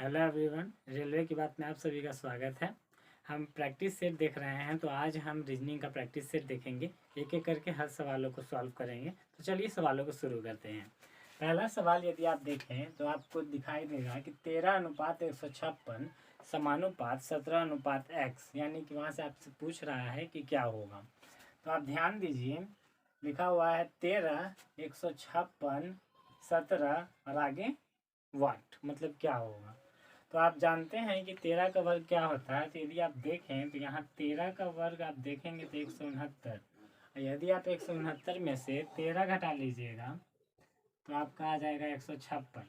Hello everyone, railway की बात में आप सभी का स्वागत है। हम प्रैक्टिस सेट देख रहे हैं, तो आज हम रीजनिंग का प्रैक्टिस सेट देखेंगे। एक एक करके हर सवालों को सॉल्व करेंगे। तो चलिए सवालों को शुरू करते हैं। पहला सवाल यदि आप देखें तो आपको दिखाई देगा कि 13:156 समानुपात 17:x, यानी कि वहाँ से आपसे पूछ रहा है कि क्या होगा। तो आप ध्यान दीजिए, लिखा हुआ है 13:156 17 और आगे वाट, मतलब क्या होगा। तो आप जानते हैं कि 13 का वर्ग क्या होता है। तो यदि आप देखें तो यहाँ 13 का वर्ग आप देखेंगे तो 169। यदि आप 169 में से 13 घटा लीजिएगा तो आपका आ जाएगा 156।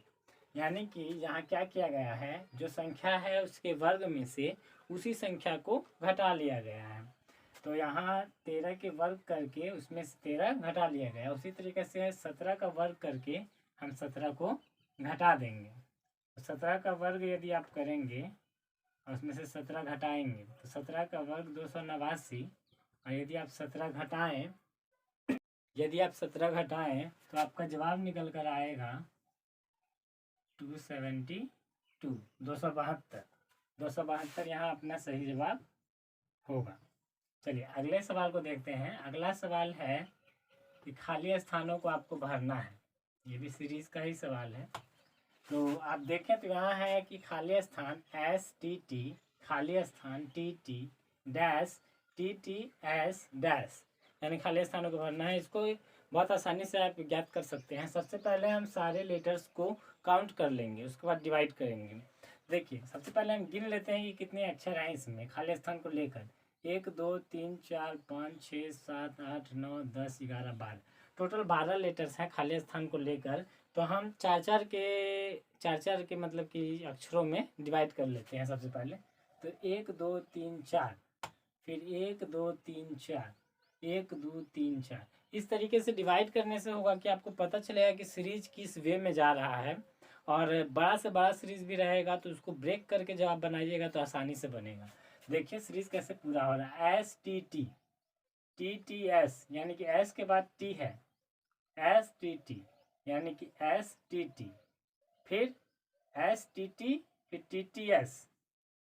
यानी कि यहाँ क्या किया गया है, जो संख्या है उसके वर्ग में से उसी संख्या को घटा लिया गया है। तो यहाँ 13 के वर्ग करके उसमें से 13 घटा लिया गया। उसी तरीके से 17 का वर्ग करके हम 17 को घटा देंगे। 17 का वर्ग यदि आप करेंगे और उसमें से 17 घटाएंगे तो 17 का वर्ग 289। और यदि आप 17 घटाएं तो आपका जवाब निकल कर आएगा 272, 272। 272 यहाँ अपना सही जवाब होगा। चलिए अगले सवाल को देखते हैं। अगला सवाल है कि खाली स्थानों को आपको भरना है। ये भी सीरीज का ही सवाल है। तो आप देखें तो यहाँ है कि खाली स्थान STT, खाली स्थान TT डैश TTS डैश, यानी खाली स्थानों को भरना है। इसको बहुत आसानी से आप ज्ञात कर सकते हैं। सबसे पहले हम सारे लेटर्स को काउंट कर लेंगे, उसके बाद डिवाइड करेंगे। देखिए सबसे पहले हम गिन लेते हैं कि कितने अक्षर हैं इसमें खाली स्थान को लेकर। 1 2 3 4 5 6 7 8 9 10 11 12, टोटल 12 लेटर्स हैं खाली स्थान को लेकर। तो हम चार चार के मतलब कि अक्षरों में डिवाइड कर लेते हैं। सबसे पहले तो 1 2 3 4, फिर 1 2 3 4, 1 2 3 4। इस तरीके से डिवाइड करने से होगा कि आपको पता चलेगा कि सीरीज किस वे में जा रहा है। और बड़ा से बड़ा सीरीज भी रहेगा तो उसको ब्रेक करके जब आप बनाइएगा तो आसानी से बनेगा। देखिए सीरीज कैसे पूरा हो रहा है। STT TTS, यानी कि S के बाद T है, STT यानी कि STT, फिर STT, फिर TTS,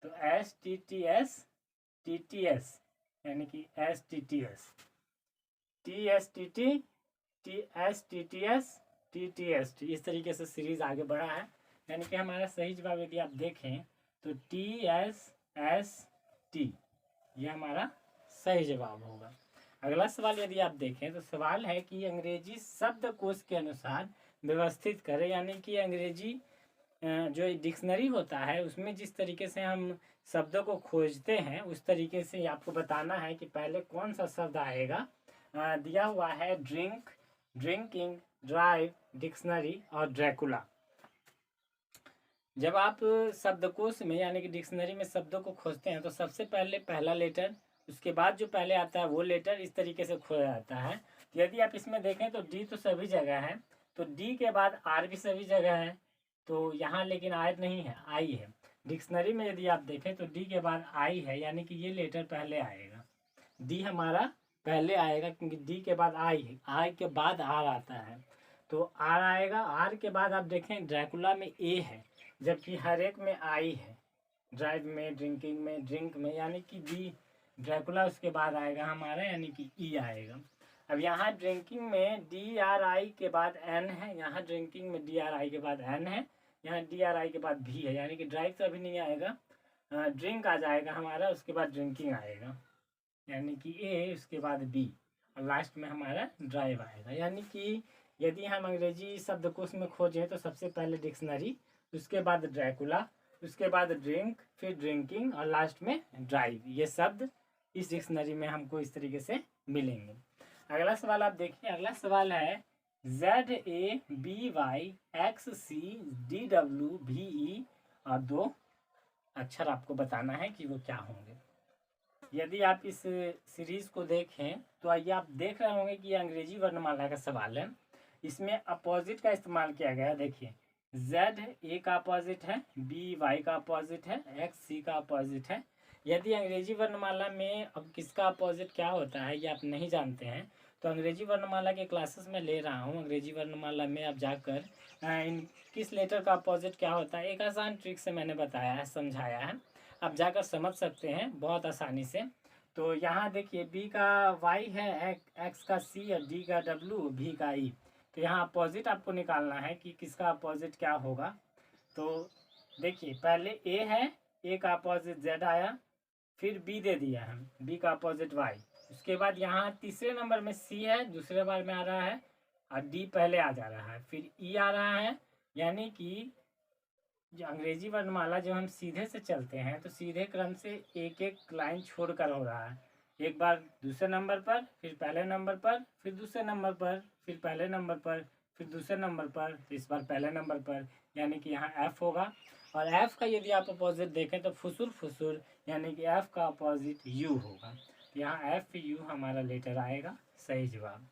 तो STTS TTS यानी कि STTS, TSTT TSTTS TTS। इस तरीके से सीरीज आगे बढ़ा है। यानी कि हमारा सही जवाब यदि आप देखें तो TSST, ये हमारा सही जवाब होगा। अगला सवाल यदि आप देखें तो सवाल है कि अंग्रेजी शब्दकोश के अनुसार व्यवस्थित करें। यानी कि अंग्रेजी जो डिक्शनरी होता है उसमें जिस तरीके से हम शब्दों को खोजते हैं उस तरीके से आपको बताना है कि पहले कौन सा शब्द आएगा। दिया हुआ है ड्रिंक, ड्रिंकिंग, ड्राइव, डिक्शनरी और ड्रैकुला। जब आप शब्दकोश में यानी कि डिक्शनरी में शब्दों को खोजते हैं तो सबसे पहले पहला लेटर, उसके बाद जो पहले आता है वो लेटर, इस तरीके से खोजा जाता है। तो यदि आप इसमें देखें तो डी तो सभी जगह है, तो डी के बाद आर भी सभी जगह है। तो यहाँ लेकिन आर नहीं है, आई है। डिक्शनरी में यदि आप देखें तो डी के बाद आई है, यानी कि ये लेटर पहले आएगा। डी हमारा पहले आएगा क्योंकि डी के बाद आई है, आई के बाद आर आता है, तो आर आएगा। आर के बाद आप देखें ड्रैकुला में ए है, जबकि हर एक में आई है। ड्राइव में, ड्रिंकिंग में, ड्रिंक में, यानी कि डी ड्रैकुला उसके बाद आएगा हमारा, यानी कि ई आएगा। अब यहाँ ड्रिंकिंग में DRI के बाद एन है, यहाँ ड्रिंकिंग में DRI के बाद एन है, यहाँ DRI के बाद भी है, यानी कि ड्राइव तो अभी नहीं आएगा। ड्रिंक आ जाएगा हमारा, उसके बाद ड्रिंकिंग आएगा, यानी कि ए, उसके बाद बी, और लास्ट में हमारा ड्राइव आएगा। यानी कि यदि हम अंग्रेजी शब्दकोश में खोजें तो सबसे पहले डिक्शनरी, उसके बाद ड्रैकुला, उसके बाद ड्रिंक, फिर ड्रिंकिंग और लास्ट में ड्राइव। ये शब्द इस डिक्शनरी में हमको इस तरीके से मिलेंगे। अगला सवाल आप देखिए। अगला सवाल है ZABYXCDWVE, और दो अक्षर आपको बताना है कि वो क्या होंगे। यदि आप इस सीरीज को देखें तो आइए आप देख रहे होंगे कि ये अंग्रेजी वर्णमाला का सवाल है। इसमें अपोजिट का इस्तेमाल किया गया। देखिए Z A का अपोजिट है, B Y का अपोजिट है, X C का अपोजिट है। यदि अंग्रेजी वर्णमाला में अब किसका अपोजिट क्या होता है ये आप नहीं जानते हैं तो अंग्रेजी वर्णमाला के क्लासेस में ले रहा हूँ। अंग्रेजी वर्णमाला में आप जाकर इन किस लेटर का अपोजिट क्या होता है एक आसान ट्रिक से मैंने बताया है, समझाया है, आप जाकर समझ सकते हैं बहुत आसानी से। तो यहाँ देखिए बी का वाई है, एक्स का सी और डी का डब्ल्यू, भी का ई। तो यहाँ अपोजिट आपको निकालना है कि किसका अपोजिट क्या होगा। तो देखिए पहले ए है, ए का अपोजिट जेड आया, फिर बी दे दिया है, बी का अपोजिट वाई। उसके बाद यहाँ तीसरे नंबर में सी है, दूसरे बार में आ रहा है, और डी पहले आ जा रहा है, फिर ई आ रहा है। यानी कि जो अंग्रेजी वर्णमाला जब हम सीधे से चलते हैं तो सीधे क्रम से एक एक लाइन छोड़कर हो रहा है। एक बार दूसरे नंबर पर, फिर पहले नंबर पर, फिर दूसरे नंबर पर, फिर पहले नंबर पर, फिर दूसरे नंबर पर, इस बार पहले नंबर पर। यानी कि यहाँ एफ होगा, और एफ का यदि आप अपोजिट देखें तो फुसुर फुसुर, यानी कि एफ का अपोजिट यू होगा। तो यहाँ एफ यू हमारा लेटर आएगा, सही जवाब।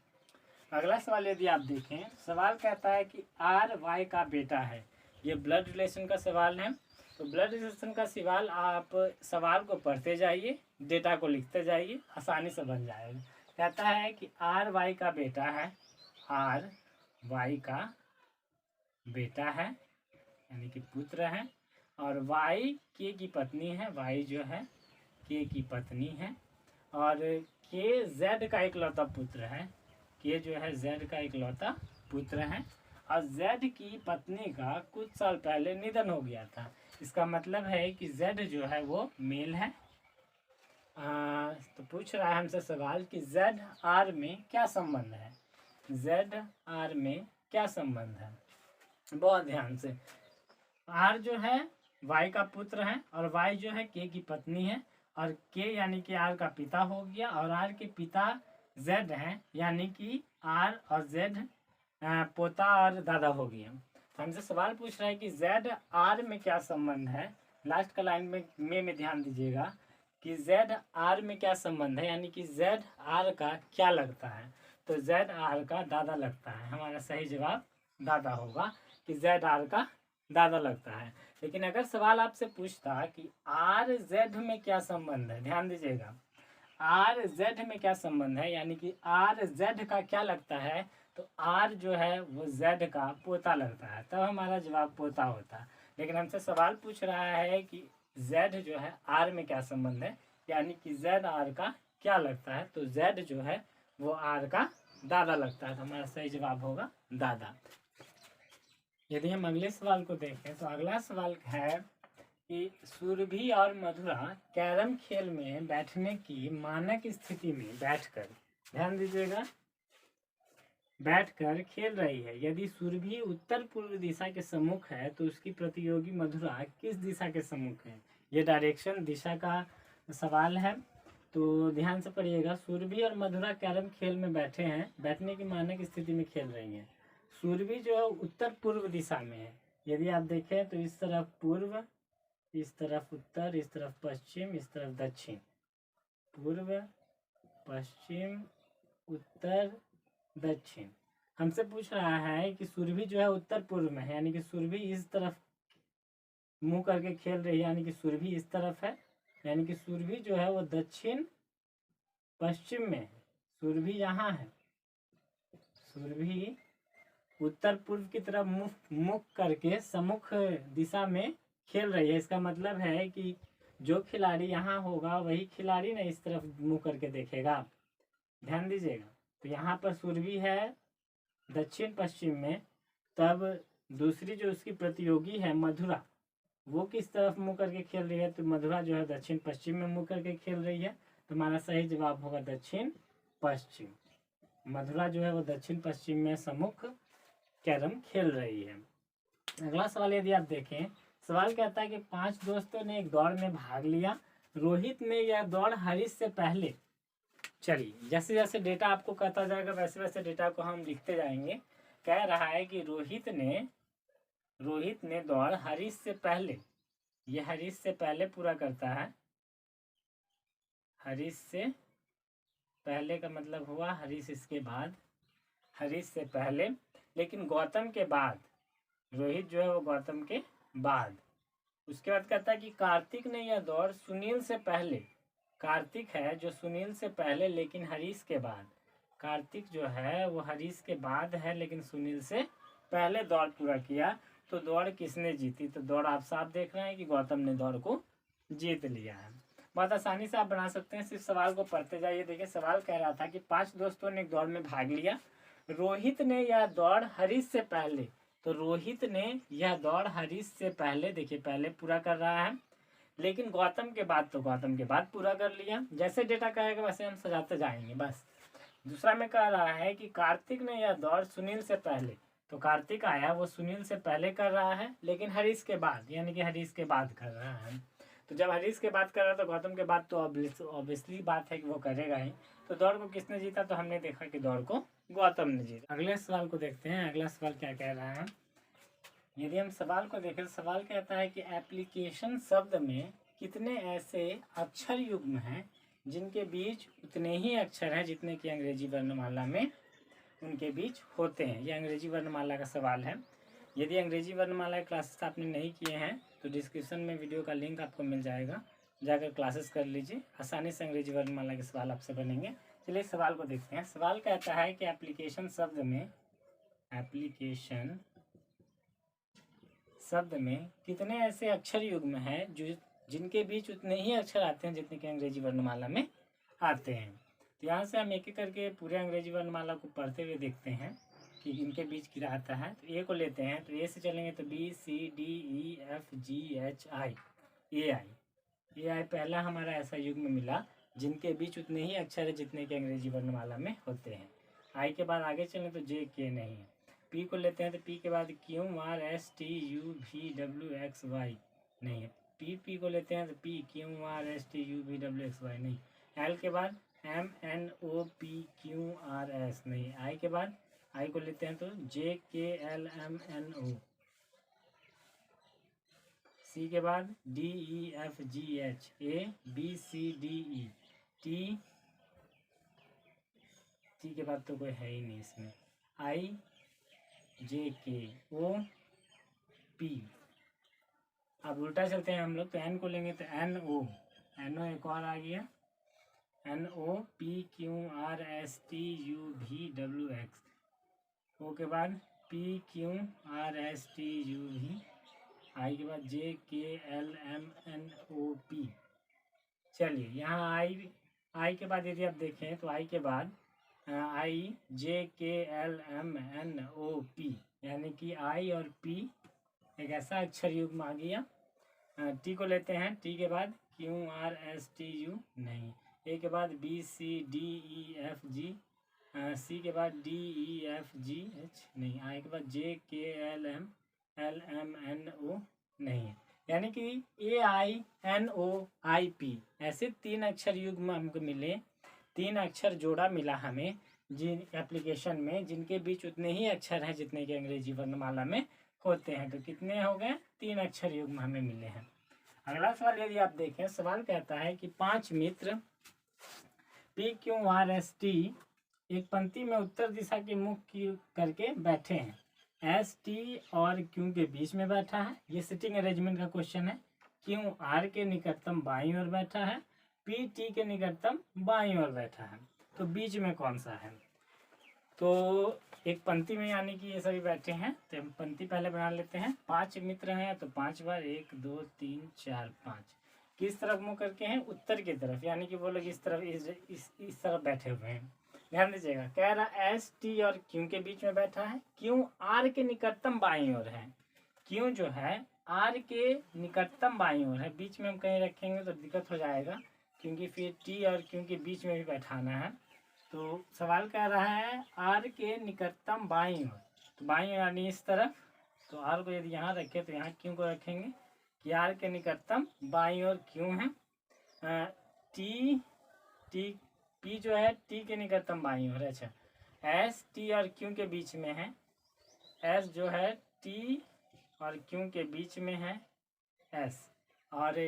अगला सवाल यदि आप देखें, सवाल कहता है कि आर वाई का बेटा है। ये ब्लड रिलेशन का सवाल है। तो ब्लड रिलेशन का सवाल आप सवाल को पढ़ते जाइए, डेटा को लिखते जाइए, आसानी से बन जाएगा। कहता है कि आर वाई का बेटा है, आर वाई का बेटा है यानी कि पुत्र है, और वाई के की पत्नी है, वाई जो है के की पत्नी है, और के जेड का इकलौता पुत्र है, के जो है जेड का इकलौता पुत्र है, और जेड की पत्नी का कुछ साल पहले निधन हो गया था। इसका मतलब है कि जेड जो है वो मेल है। तो पूछ रहा है हमसे सवाल कि जेड आर में क्या संबंध है, जेड आर में क्या संबंध है। बहुत ध्यान से, आर जो है वाई का पुत्र है, और वाई जो है के की पत्नी है, और के यानी कि आर का पिता हो गया, और आर के पिता जेड हैं, यानी कि आर और जेड पोता और दादा हो गया। तो हमसे सवाल पूछ रहा है कि जेड आर में क्या संबंध है। लास्ट का लाइन में ध्यान दीजिएगा कि जेड आर में क्या संबंध है, यानी कि जेड आर का क्या लगता है। तो जेड आर का दादा लगता है, हमारा सही जवाब दादा होगा, कि जेड आर का दादा लगता है। लेकिन अगर सवाल आपसे पूछता कि आर जेड में क्या संबंध है, ध्यान दीजिएगा, आर जेड में क्या संबंध है, यानी कि आर जेड का क्या लगता है, तो आर जो है वो जेड का पोता लगता है, तब हमारा जवाब पोता होता। लेकिन हमसे सवाल पूछ रहा है कि जेड जो है आर में क्या संबंध है, यानी कि जेड आर का क्या लगता है, तो जेड जो है वो आर का दादा लगता है, तो हमारा सही जवाब होगा दादा। यदि हम अगले सवाल को देखें तो अगला सवाल है कि सुरभि और मधुरा कैरम खेल में बैठने की मानक स्थिति में बैठकर, ध्यान दीजिएगा, बैठकर खेल रही है। यदि सुरभि उत्तर पूर्व दिशा के सम्मुख है तो उसकी प्रतियोगी मधुरा किस दिशा के सम्मुख है। ये डायरेक्शन दिशा का सवाल है, तो ध्यान से पढ़िएगा। सुरभि और मधुरा कैरम खेल में बैठे हैं, बैठने की मानक स्थिति में खेल रही हैं। सुरभि जो है उत्तर पूर्व दिशा में है। यदि आप देखें तो इस तरफ पूर्व, इस तरफ उत्तर, इस तरफ पश्चिम, इस तरफ दक्षिण, पूर्व पश्चिम उत्तर दक्षिण। हमसे पूछ रहा है कि सुरभि जो है उत्तर पूर्व में है, यानी कि सुरभि इस तरफ मुंह करके खेल रही है, यानी कि सुरभि इस तरफ है, यानी कि सुरभि जो है वो दक्षिण पश्चिम में है। सुरभि यहाँ है, सुरभि उत्तर पूर्व की तरफ मुख करके सम्मुख दिशा में खेल रही है। इसका मतलब है कि जो खिलाड़ी यहाँ होगा वही खिलाड़ी ना इस तरफ मुंह करके देखेगा, ध्यान दीजिएगा। तो यहाँ पर सुरभि है दक्षिण पश्चिम में, तब दूसरी जो उसकी प्रतियोगी है मधुरा, वो किस तरफ मुंह करके खेल रही है, तो मधुरा जो है दक्षिण पश्चिम में मुंह करके खेल रही है, तो हमारा सही जवाब होगा दक्षिण पश्चिम। मधुरा जो है वो दक्षिण पश्चिम में सम्मुख कैरम खेल रही है। अगला सवाल यदि आप देखें, सवाल कहता है कि 5 दोस्तों ने एक दौड़ में भाग लिया। रोहित ने यह दौड़ हरीश से पहले, चलिए जैसे जैसे डेटा आपको कहता जाएगा वैसे वैसे डेटा को हम लिखते जाएंगे। कह रहा है कि रोहित ने दौड़ हरीश से पहले, ये हरीश से पहले पूरा करता है, हरीश से पहले का मतलब हुआ हरीश इसके बाद, हरीश से पहले, लेकिन गौतम के बाद, रोहित जो है वो गौतम के बाद। उसके बाद कहता है कि कार्तिक ने यह दौड़ सुनील से पहले, कार्तिक है जो सुनील से पहले लेकिन हरीश के बाद, कार्तिक जो है वो हरीश के बाद है, लेकिन सुनील से पहले दौड़ पूरा किया, तो दौड़ किसने जीती? तो दौड़ आप साफ देख रहे हैं कि गौतम ने दौड़ को जीत लिया है। बहुत आसानी से आप बना सकते हैं, सिर्फ सवाल को पढ़ते जाइए। देखिए सवाल कह रहा था कि 5 दोस्तों ने एक दौड़ में भाग लिया, रोहित ने यह दौड़ हरीश से पहले, तो रोहित ने यह दौड़ हरीश से पहले, देखिए पहले पूरा कर रहा है, लेकिन गौतम के बाद, तो गौतम के बाद पूरा कर लिया। जैसे डेटा कहेगा वैसे हम सजाते जाएंगे बस। दूसरा में कह रहा है कि कार्तिक ने यह दौड़ सुनील से पहले, तो कार्तिक आया वो सुनील से पहले कर रहा है, लेकिन हरीश के बाद, यानी कि हरीश के बाद कर रहा है। तो जब हरीश के बाद कर रहा है तो गौतम के बाद तो ऑब्वियसली बात है कि वो करेगा ही। तो दौड़ को किसने जीता? तो हमने देखा कि दौड़ को गौतम ने जीता। अगले सवाल को देखते हैं। अगला सवाल क्या कह रहा है? यदि हम सवाल को देखें, सवाल कहता है कि एप्लीकेशन शब्द में कितने ऐसे अक्षर युग्म हैं जिनके बीच उतने ही अक्षर हैं जितने कि अंग्रेजी वर्णमाला में उनके बीच होते हैं। ये अंग्रेजी वर्णमाला का सवाल है। यदि अंग्रेजी वर्णमाला के क्लासेस आपने नहीं किए हैं तो डिस्क्रिप्शन में वीडियो का लिंक आपको मिल जाएगा, जाकर क्लासेस कर लीजिए। आसानी से अंग्रेजी वर्णमाला के सवाल आपसे बनेंगे। चलिए सवाल को देखते हैं। सवाल कहता है कि एप्लीकेशन शब्द में कितने ऐसे अक्षर युग्म हैं जो जिनके बीच उतने ही अक्षर आते हैं जितने कि अंग्रेजी वर्णमाला में आते हैं। तो यहाँ से हम एक एक करके पूरे अंग्रेजी वर्णमाला को पढ़ते हुए देखते हैं कि इनके बीच क्या आता है। तो ए को लेते हैं, तो ए से चलेंगे तो B C D E F G H I, A I पहला हमारा ऐसा युग्म मिला जिनके बीच उतने ही अक्षर है जितने कि अंग्रेजी वर्णमाला में होते हैं। आई के बाद आगे चलें तो जे के नहीं है। पी को लेते हैं तो पी के बाद Q R S T U V W X Y नहीं है। पी को लेते हैं तो P Q R S T U V W X Y नहीं। एल के बाद M N O P Q R S नहीं। आई के बाद आई को लेते हैं तो J K L M N O. C के बाद D E F G H A B C D E T के बाद तो कोई है ही नहीं इसमें। आई जे के ओ पी। अब उल्टा चलते हैं हम लोग, तो एन को लेंगे तो एन ओ एक और आ गया, N O P Q R S T U V W X. O के बाद P Q R S T U V. I के बाद J K L M N O P. चलिए यहाँ आई के बाद यदि आप देखें तो आई के बाद I J K L M N O P, यानी कि आई और पी एक ऐसा अक्षर युग्म आ गया। टी को लेते हैं, टी के बाद Q R S T U नहीं। ए के बाद B C D E F G. C के बाद D E F G H नहीं। आई के बाद J K L M N ओ नहीं। यानी कि ए I N O I P ऐसे 3 अक्षर युग्म हमको मिले, 3 अक्षर जोड़ा मिला हमें जिन एप्लीकेशन में जिनके बीच उतने ही अक्षर हैं जितने कि अंग्रेजी वर्णमाला में होते हैं। तो कितने हो गए? 3 अक्षर युग्म हमें मिले हैं। अगला सवाल यदि आप देखें, सवाल कहता है कि 5 मित्र P Q R S T एक पंक्ति में उत्तर दिशा के मुख की करके बैठे हैं। एस टी और क्यू के बीच में बैठा है। ये सिटिंग अरेंजमेंट का क्वेश्चन है। क्यू आर के निकटतम बाईं ओर बैठा है, पी टी के निकटतम बाईं ओर बैठा है। तो बीच में कौन सा है? तो एक पंक्ति में यानी कि ये सभी बैठे हैं, तो हम पंक्ति पहले बना लेते हैं। 5 मित्र हैं तो 5 बार 1 2 3 4 5 किस तरफ मुँह करके हैं? उत्तर की तरफ, यानी कि वो लोग इस तरफ इस तरफ बैठे हुए हैं। ध्यान दीजिएगा, कह रहा एस टी और क्यू के बीच में बैठा है, क्यू आर के निकटतम बाईं ओर है। क्यू जो है आर के निकटतम बाईं ओर है। बीच में हम कहीं रखेंगे तो दिक्कत हो जाएगा, क्योंकि फिर टी और क्यू के बीच में भी बैठाना है। तो सवाल कह रहा है आर के निकटतम बाईं ओर, तो बाईं ओर यानी इस तरफ। तो आर को यदि यहाँ रखें तो यहाँ क्यू को रखेंगे कि आर के निकटतम बाईं ओर क्यू है। टी पी जो है टी के निकटतम बाईं ओर। अच्छा, एस टी और क्यू के बीच में है। एस जो है टी और क्यू के बीच में है एस, और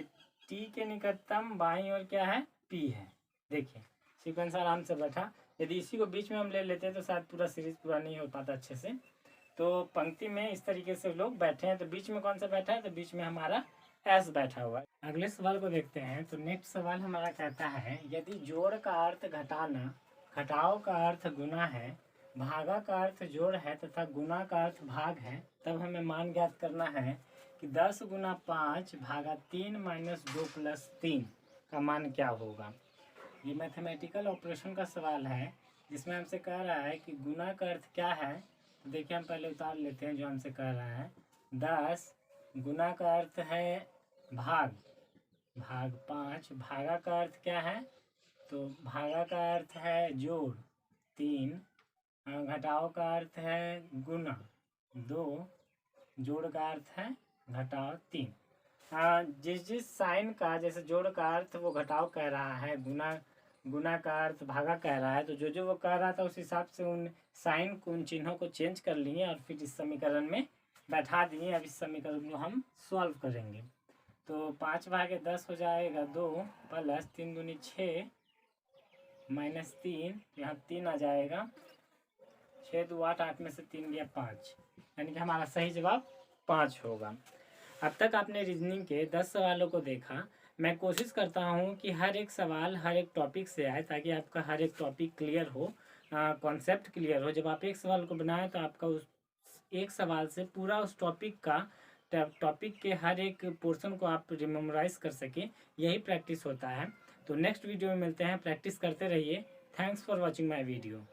टी के निकटतम बाईं ओर क्या है? पी है। देखिए सीक्वेंस आराम से बैठा। यदि इसी को बीच में हम ले लेते तो शायद पूरा सीरीज पूरा नहीं हो पाता अच्छे से। तो पंक्ति में इस तरीके से लोग बैठे हैं, तो बीच में कौन सा बैठा है? तो बीच में हमारा एस बैठा हुआ है। अगले सवाल को देखते हैं। तो नेक्स्ट सवाल हमारा कहता है यदि जोड़ का अर्थ घटाना घटाव का अर्थ गुना है, भागा का अर्थ जोड़ है तथा गुना का अर्थ भाग है, तब हमें मान ज्ञात करना है कि 10 गुना 5 भागा 3 माइनस 2 प्लस 3 का मान क्या होगा। ये मैथमेटिकल ऑपरेशन का सवाल है जिसमें हमसे कह रहा है कि गुना का अर्थ क्या है। तो देखिए हम पहले उतार लेते हैं जो हमसे कह रहा है। 10 गुना का अर्थ है भाग, भाग 5, भागा का अर्थ क्या है, तो भागा का अर्थ है जोड़ 3, घटाव का अर्थ है गुना 2, जोड़ का अर्थ है घटाव 3। जिस साइन का जैसे जोड़ का अर्थ वो घटाव कह रहा है, गुना का अर्थ भागा कह रहा है, तो जो वो कह रहा था उस हिसाब से उन साइन को, उन चिन्हों को चेंज कर लिए और फिर इस समीकरण में बैठा दिए। अब इस समीकरण को हम सॉल्व करेंगे। तो 5 भागे 10 हो जाएगा 2 प्लस 3 दूनी 6 माइनस 3, यहाँ 3 आ जाएगा, 6 2 8, 8 में से 3 गया 5, यानी कि हमारा सही जवाब 5 होगा। अब तक आपने रीजनिंग के 10 सवालों को देखा। मैं कोशिश करता हूँ कि हर एक सवाल हर एक टॉपिक से आए ताकि आपका हर एक टॉपिक क्लियर हो, कॉन्सेप्ट क्लियर हो। जब आप एक सवाल को बनाएं तो आपका उस एक सवाल से पूरा उस टॉपिक के हर एक पोर्शन को आप रिमेमोराइज कर सकें, यही प्रैक्टिस होता है। तो नेक्स्ट वीडियो में मिलते हैं, प्रैक्टिस करते रहिए। Thanks for watching my video.